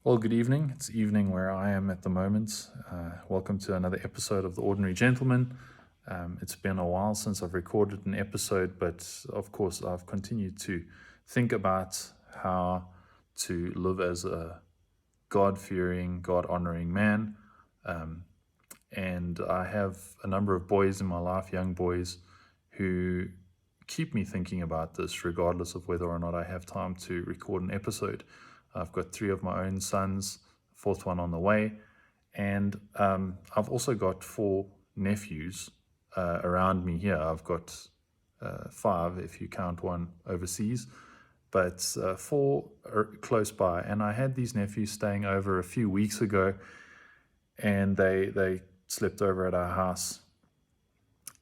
Well, good evening. It's evening where I am at the moment. Welcome to another episode of The Ordinary Gentleman. It's been a while since I've recorded an episode, but of course, I've continued to think about how to live as a God fearing, God honoring man. And I have a number of boys in my life, young boys, who keep me thinking about this, regardless of whether or not I have time to record an episode. I've got three of my own sons, fourth one on the way, and I've also got four nephews around me here. I've got five if you count one overseas, but four are close by. And I had these nephews staying over a few weeks ago, and they slept over at our house.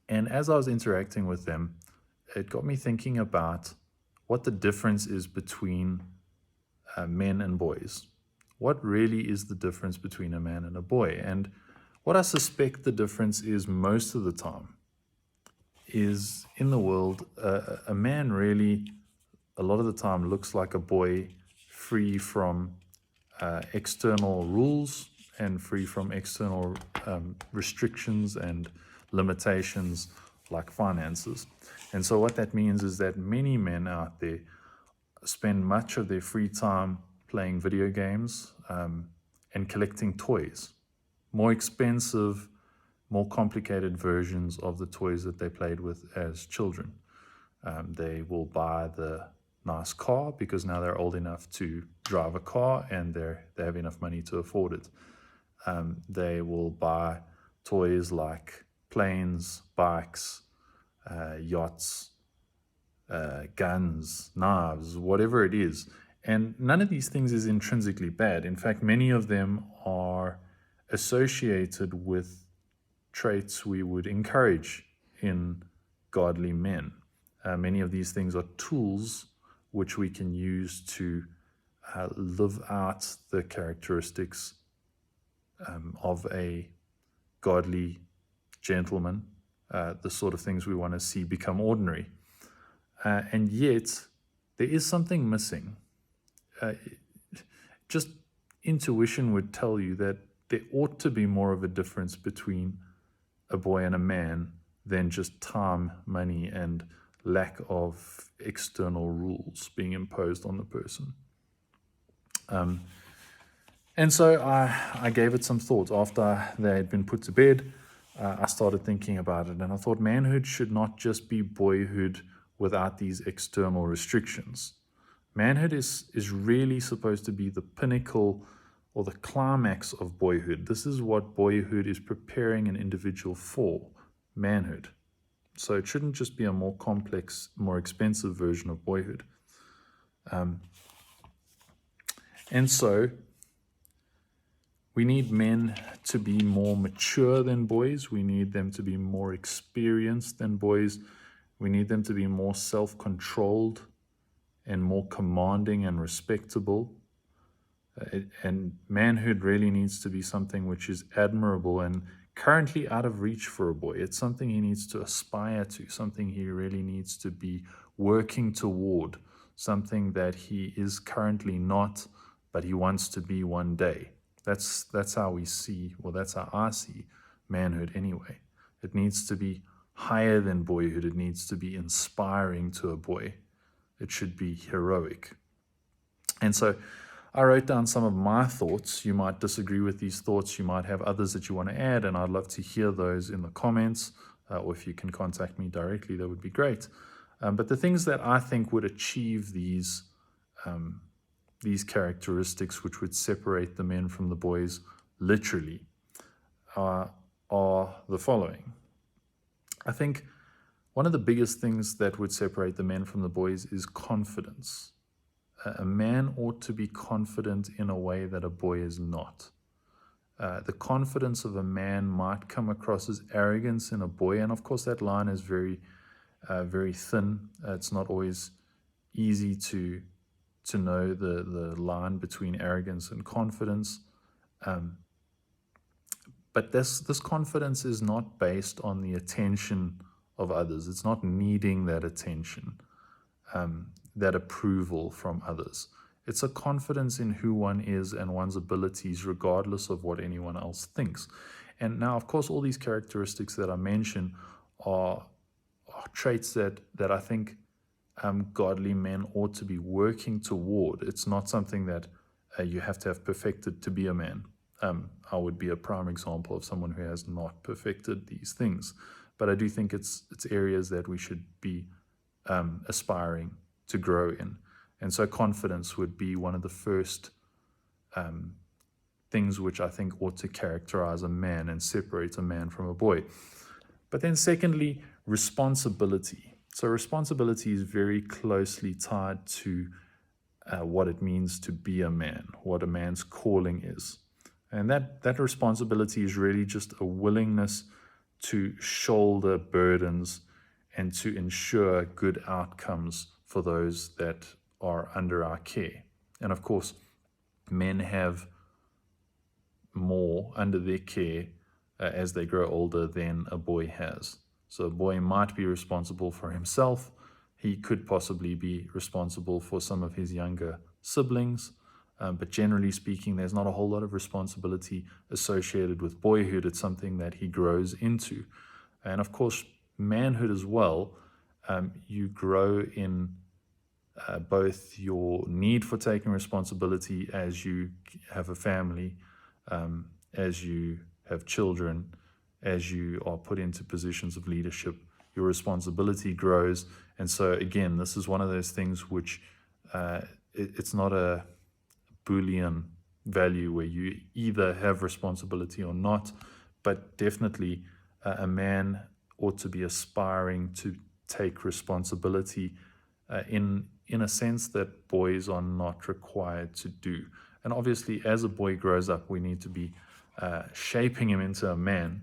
And as I was interacting with them, it got me thinking about what the difference is between men and boys. What really is the difference between a man and a boy? And what I suspect the difference is most of the time is in the world, a man really, a lot of the time, looks like a boy, free from external rules and free from external restrictions and limitations like finances. And so what that means is that many men out there spend much of their free time playing video games and collecting toys, more expensive, more complicated versions of the toys that they played with as children. They will buy the nice car because now they're old enough to drive a car and they have enough money to afford it. They will buy toys like planes, bikes, yachts, guns, knives, whatever it is. And none of these things is intrinsically bad. In fact, many of them are associated with traits we would encourage in godly men. Many of these things are tools which we can use to live out the characteristics of a godly gentleman, the sort of things we want to see become ordinary. And yet, there is something missing. Just intuition would tell you that there ought to be more of a difference between a boy and a man than just time, money, and lack of external rules being imposed on the person. And so I gave it some thought. After they had been put to bed, I started thinking about it, and I thought manhood should not just be boyhood without these external restrictions. Manhood is really supposed to be the pinnacle or the climax of boyhood. This is what boyhood is preparing an individual for, manhood. So it shouldn't just be a more complex, more expensive version of boyhood. And so we need men to be more mature than boys. We need them to be more experienced than boys. We need them to be more self-controlled and more commanding and respectable. And manhood really needs to be something which is admirable and currently out of reach for a boy. It's something he needs to aspire to, something he really needs to be working toward, something that he is currently not, but he wants to be one day. That's how we see, well, that's how I see manhood anyway. It needs to be higher than boyhood. It needs to be inspiring to a boy. It should be heroic. And so I wrote down some of my thoughts. You might disagree with these thoughts. You might have others that you want to add, and I'd love to hear those in the comments, or if you can contact me directly, that would be great. But the things that I think would achieve these characteristics which would separate the men from the boys literally are the following. I think one of the biggest things that would separate the men from the boys is confidence. A man ought to be confident in a way that a boy is not. The confidence of a man might come across as arrogance in a boy, and of course that line is very, very thin. It's not always easy to know the line between arrogance and confidence. But this confidence is not based on the attention of others. It's not needing that attention, that approval from others. It's a confidence in who one is and one's abilities, regardless of what anyone else thinks. And now, of course, all these characteristics that I mention are traits that I think godly men ought to be working toward. It's not something that you have to have perfected to be a man. I would be a prime example of someone who has not perfected these things. But I do think it's areas that we should be aspiring to grow in. And so confidence would be one of the first things which I think ought to characterize a man and separate a man from a boy. But then secondly, responsibility. So responsibility is very closely tied to what it means to be a man, what a man's calling is. And that responsibility is really just a willingness to shoulder burdens and to ensure good outcomes for those that are under our care. And of course, men have more under their care as they grow older than a boy has. So a boy might be responsible for himself. He could possibly be responsible for some of his younger siblings. But generally speaking, there's not a whole lot of responsibility associated with boyhood. It's something that he grows into. And of course, manhood as well. You grow in both your need for taking responsibility as you have a family, as you have children, as you are put into positions of leadership, your responsibility grows. And so again, this is one of those things which it's not a Boolean value where you either have responsibility or not, but definitely a man ought to be aspiring to take responsibility in a sense that boys are not required to do. And obviously, as a boy grows up, we need to be shaping him into a man,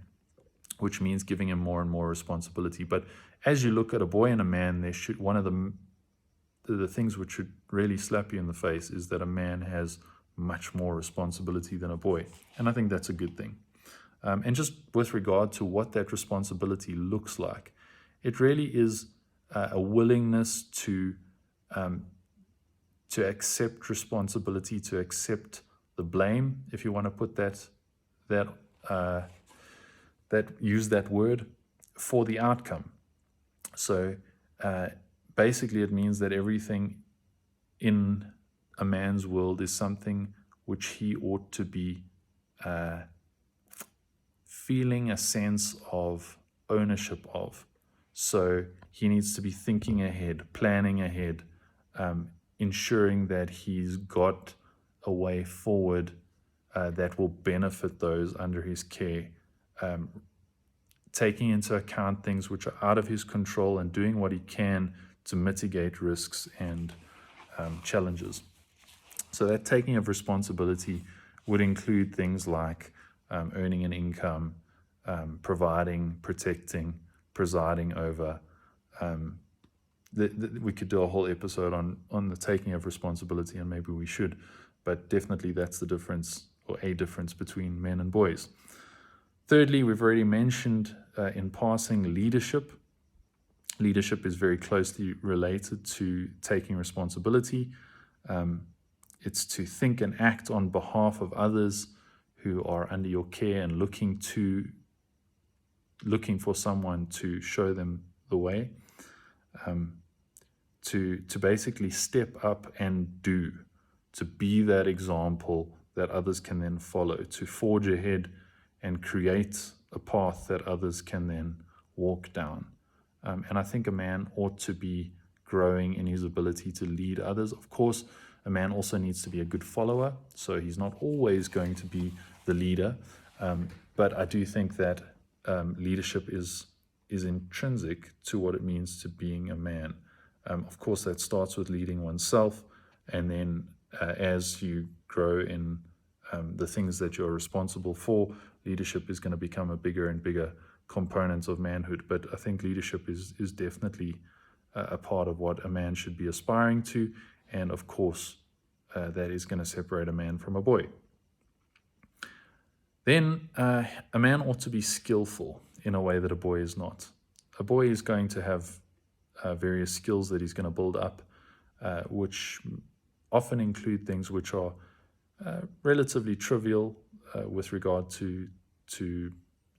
which means giving him more and more responsibility. But as you look at a boy and a man, there should one of the things which should really slap you in the face is that a man has much more responsibility than a boy. And I think that's a good thing. And just with regard to what that responsibility looks like, it really is a willingness to accept responsibility, to accept the blame, if you want to put that use that word, for the outcome. So basically it means that everything in a man's world is something which he ought to be feeling a sense of ownership of. So he needs to be thinking ahead, planning ahead, ensuring that he's got a way forward that will benefit those under his care, taking into account things which are out of his control and doing what he can to mitigate risks and challenges. So that taking of responsibility would include things like earning an income, providing, protecting, presiding over. We could do a whole episode on the taking of responsibility, and maybe we should, but definitely that's the difference, or a difference, between men and boys. Thirdly, we've already mentioned in passing leadership. Leadership is very closely related to taking responsibility. It's to think and act on behalf of others who are under your care and looking for someone to show them the way, to basically step up and do, to be that example that others can then follow, to forge ahead and create a path that others can then walk down. And I think a man ought to be growing in his ability to lead others. Of course, a man also needs to be a good follower, so he's not always going to be the leader. But I do think that leadership is intrinsic to what it means to being a man. Of course, that starts with leading oneself, and then as you grow in the things that you're responsible for, leadership is going to become a bigger and bigger component of manhood. But I think leadership is definitely a part of what a man should be aspiring to, and of course, that is going to separate a man from a boy. Then a man ought to be skillful in a way that a boy is not. A boy is going to have various skills that he's going to build up, which often include things which are relatively trivial with regard to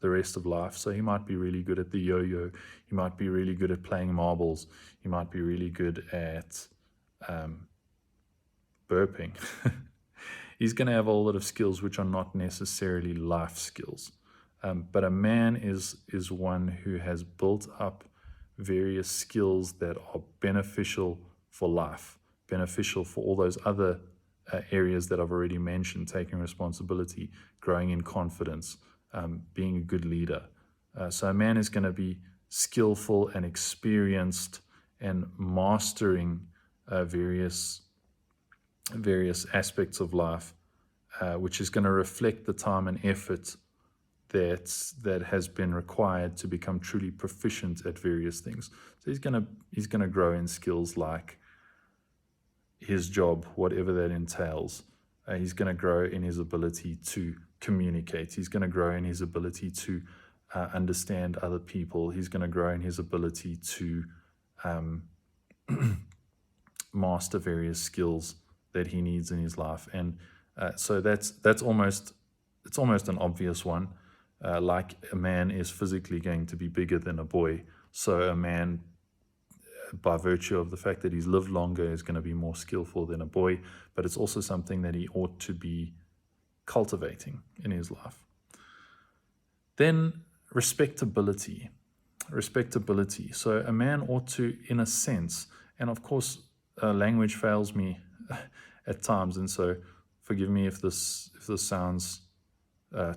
the rest of life. So he might be really good at the yo-yo. He might be really good at playing marbles. He might be really good at burping. He's going to have a lot of skills which are not necessarily life skills. But a man is one who has built up various skills that are beneficial for life, beneficial for all those other areas that I've already mentioned: taking responsibility, growing in confidence, being a good leader. So a man is going to be skillful and experienced and mastering various aspects of life, which is going to reflect the time and effort that has been required to become truly proficient at various things. So he's gonna grow in skills like his job, whatever that entails. He's gonna grow in his ability to communicate. He's gonna grow in his ability to understand other people. He's gonna grow in his ability to master various skills that he needs in his life. And so that's almost an obvious one. Like a man is physically going to be bigger than a boy, so a man, by virtue of the fact that he's lived longer, is going to be more skillful than a boy. But it's also something that he ought to be cultivating in his life. Then respectability. So a man ought to, in a sense, and of course language fails me at times, and so forgive me if this sounds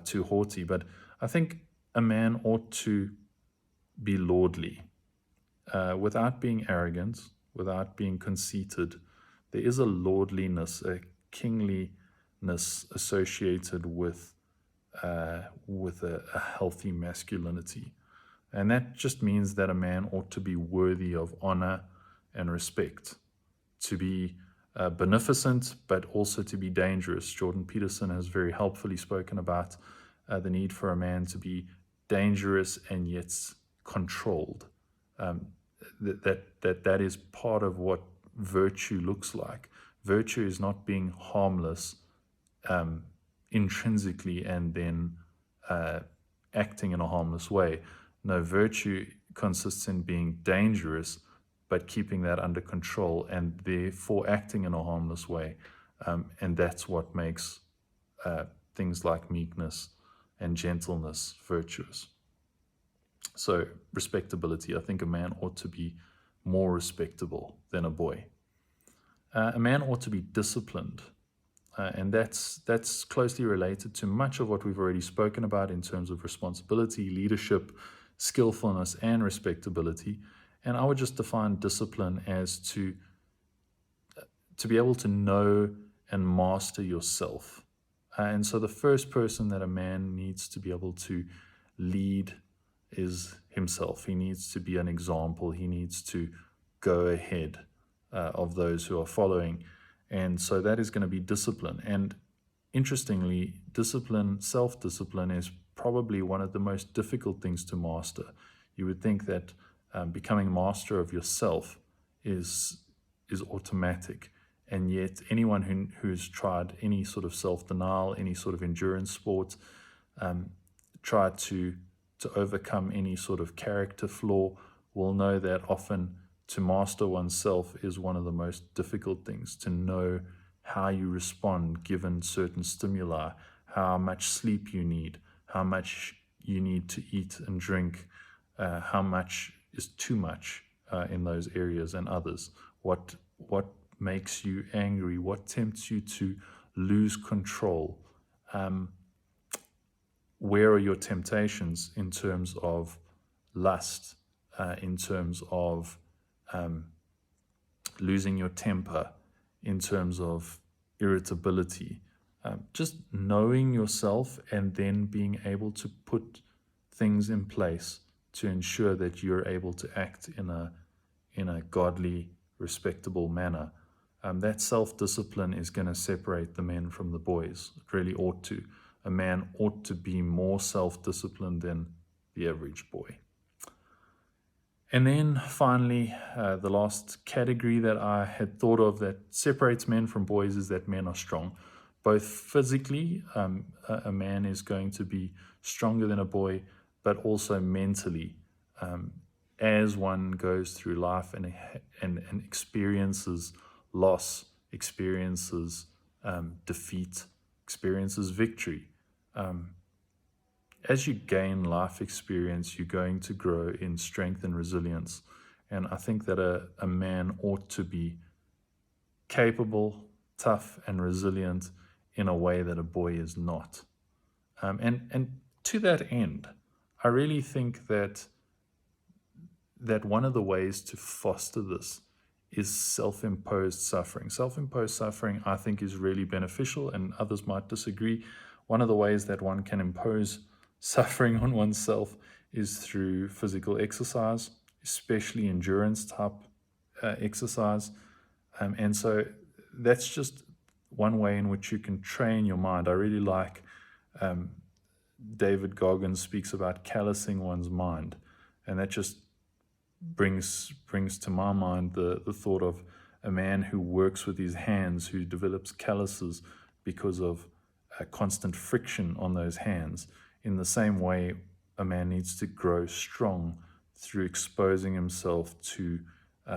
too haughty, but I think a man ought to be lordly, without being arrogant, without being conceited. There is a lordliness, a kingliness associated with a healthy masculinity. And that just means that a man ought to be worthy of honor and respect, to be beneficent, but also to be dangerous. Jordan Peterson has very helpfully spoken about the need for a man to be dangerous and yet controlled. That is part of what virtue looks like. Virtue is not being harmless intrinsically and then acting in a harmless way. No, virtue consists in being dangerous, but keeping that under control and therefore acting in a harmless way. And that's what makes things like meekness and gentleness virtuous. So respectability. I think a man ought to be more respectable than a boy. A man ought to be disciplined. And that's closely related to much of what we've already spoken about in terms of responsibility, leadership, skillfulness, and respectability. And I would just define discipline as to be able to know and master yourself. And so the first person that a man needs to be able to lead is himself. He needs to be an example. He needs to go ahead of those who are following. And so that is going to be discipline. And interestingly, discipline, self-discipline, is probably one of the most difficult things to master. You would think that becoming master of yourself is automatic. And yet anyone who's tried any sort of self-denial, any sort of endurance sport, tried to overcome any sort of character flaw, will know that often to master oneself is one of the most difficult things. To know how you respond given certain stimuli, how much sleep you need, how much you need to eat and drink, how much is too much in those areas and others. What makes you angry? What tempts you to lose control? Where are your temptations in terms of lust, in terms of losing your temper, in terms of irritability? Just knowing yourself and then being able to put things in place to ensure that you're able to act in a godly, respectable manner. That self-discipline is going to separate the men from the boys. It really ought to. A man ought to be more self-disciplined than the average boy. And then finally, the last category that I had thought of that separates men from boys is that men are strong. Both physically, a man is going to be stronger than a boy, but also mentally. As one goes through life and experiences loss, experiences defeat, experiences victory. As you gain life experience, you're going to grow in strength and resilience. And I think that a man ought to be capable, tough, and resilient in a way that a boy is not. And to that end, I really think that one of the ways to foster this is self-imposed suffering. Self-imposed suffering, I think, is really beneficial, and others might disagree. One of the ways that one can impose suffering on oneself is through physical exercise, especially endurance type exercise. And so that's just one way in which you can train your mind. I really like David Goggins speaks about callousing one's mind, and that just brings to my mind the thought of a man who works with his hands, who develops calluses because of constant friction on those hands. In the same way, a man needs to grow strong through exposing himself to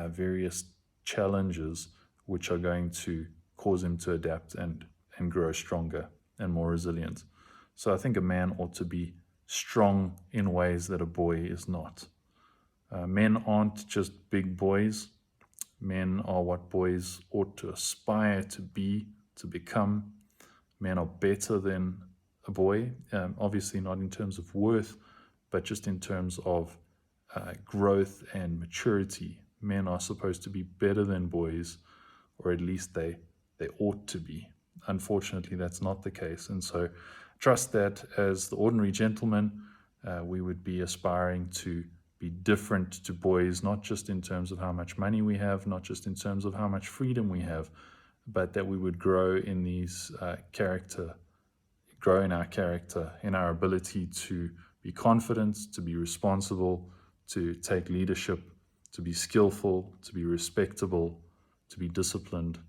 various challenges which are going to cause him to adapt and grow stronger and more resilient. So I think a man ought to be strong in ways that a boy is not. Men aren't just big boys. Men are what boys ought to aspire to be, to become. Men are better than a boy, obviously not in terms of worth, but just in terms of growth and maturity. Men are supposed to be better than boys, or at least they ought to be. Unfortunately, that's not the case. And so trust that as the ordinary gentleman, we would be aspiring to be different to boys, not just in terms of how much money we have, not just in terms of how much freedom we have, but that we would grow in these grow in our character, in our ability to be confident, to be responsible, to take leadership, to be skillful, to be respectable, to be disciplined,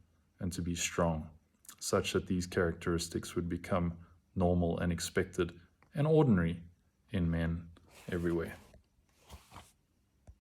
and to be strong, such that these characteristics would become normal and expected and ordinary in men everywhere.